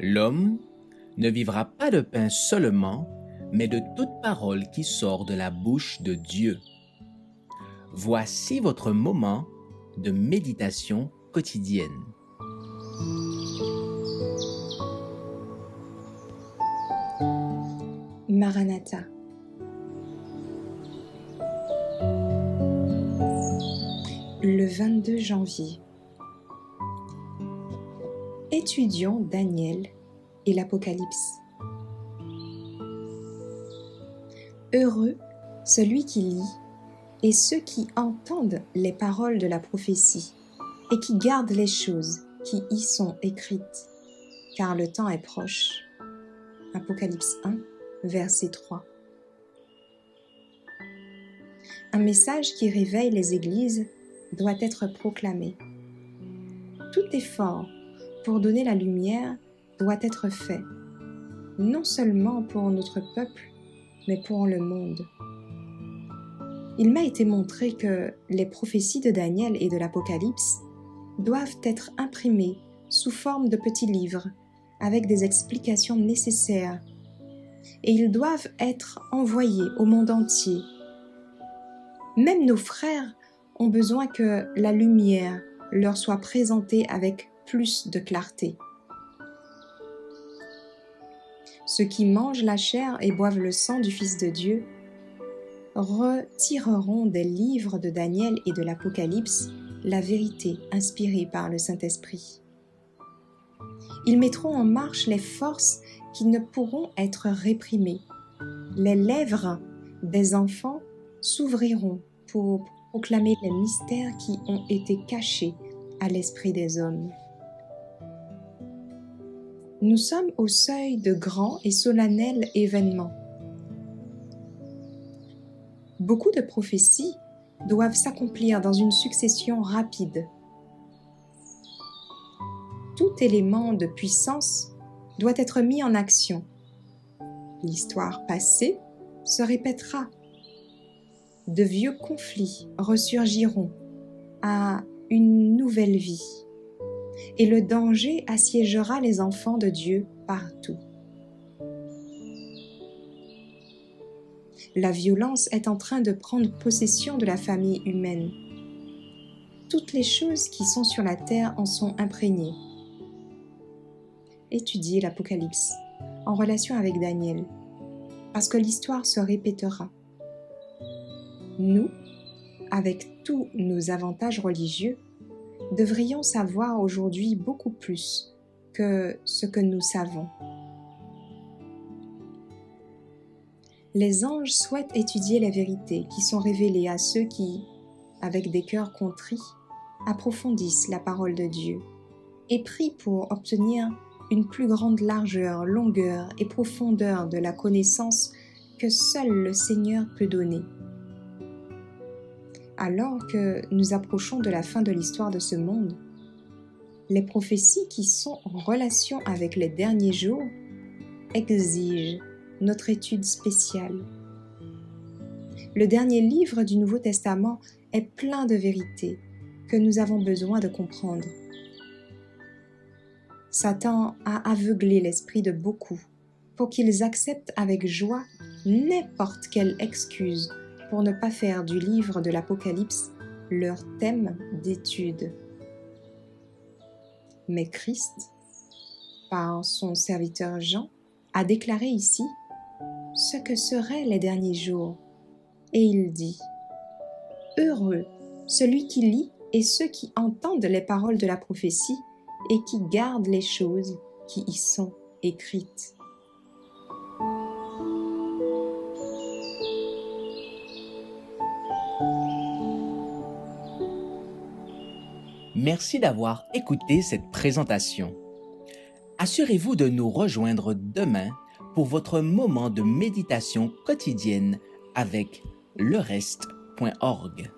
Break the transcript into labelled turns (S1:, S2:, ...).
S1: L'homme ne vivra pas de pain seulement, mais de toute parole qui sort de la bouche de Dieu. Voici votre moment de méditation quotidienne.
S2: Maranatha. Le 22 janvier. Étudions Daniel et l'Apocalypse. Heureux celui qui lit et ceux qui entendent les paroles de la prophétie et qui gardent les choses qui y sont écrites, car le temps est proche. Apocalypse 1, verset 3. Un message qui réveille les églises doit être proclamé. Tout effort pour donner la lumière doit être fait, non seulement pour notre peuple, mais pour le monde. Il m'a été montré que les prophéties de Daniel et de l'Apocalypse doivent être imprimées sous forme de petits livres avec des explications nécessaires et ils doivent être envoyés au monde entier. Même nos frères ont besoin que la lumière leur soit présentée avec plus de clarté. Ceux qui mangent la chair et boivent le sang du Fils de Dieu retireront des livres de Daniel et de l'Apocalypse la vérité inspirée par le Saint-Esprit. Ils mettront en marche les forces qui ne pourront être réprimées. Les lèvres des enfants s'ouvriront pour proclamer les mystères qui ont été cachés à l'esprit des hommes. Nous sommes au seuil de grands et solennels événements. Beaucoup de prophéties doivent s'accomplir dans une succession rapide. Tout élément de puissance doit être mis en action. L'histoire passée se répétera. De vieux conflits ressurgiront à une nouvelle vie et le danger assiégera les enfants de Dieu partout. La violence est en train de prendre possession de la famille humaine. Toutes les choses qui sont sur la terre en sont imprégnées. Étudiez l'Apocalypse en relation avec Daniel, parce que l'histoire se répétera. Nous, avec tous nos avantages religieux, devrions savoir aujourd'hui beaucoup plus que ce que nous savons. Les anges souhaitent étudier les vérités qui sont révélées à ceux qui, avec des cœurs contrits, approfondissent la parole de Dieu et prient pour obtenir une plus grande largeur, longueur et profondeur de la connaissance que seul le Seigneur peut donner. Alors que nous approchons de la fin de l'histoire de ce monde, les prophéties qui sont en relation avec les derniers jours exigent notre étude spéciale. Le dernier livre du Nouveau Testament est plein de vérités que nous avons besoin de comprendre. Satan a aveuglé l'esprit de beaucoup pour qu'ils acceptent avec joie n'importe quelle excuse pour ne pas faire du livre de l'Apocalypse leur thème d'étude. Mais Christ, par son serviteur Jean, a déclaré ici ce que seraient les derniers jours. Et il dit « Heureux celui qui lit et ceux qui entendent les paroles de la prophétie et qui gardent les choses qui y sont écrites. »
S1: Merci d'avoir écouté cette présentation. Assurez-vous de nous rejoindre demain pour votre moment de méditation quotidienne avec lereste.org.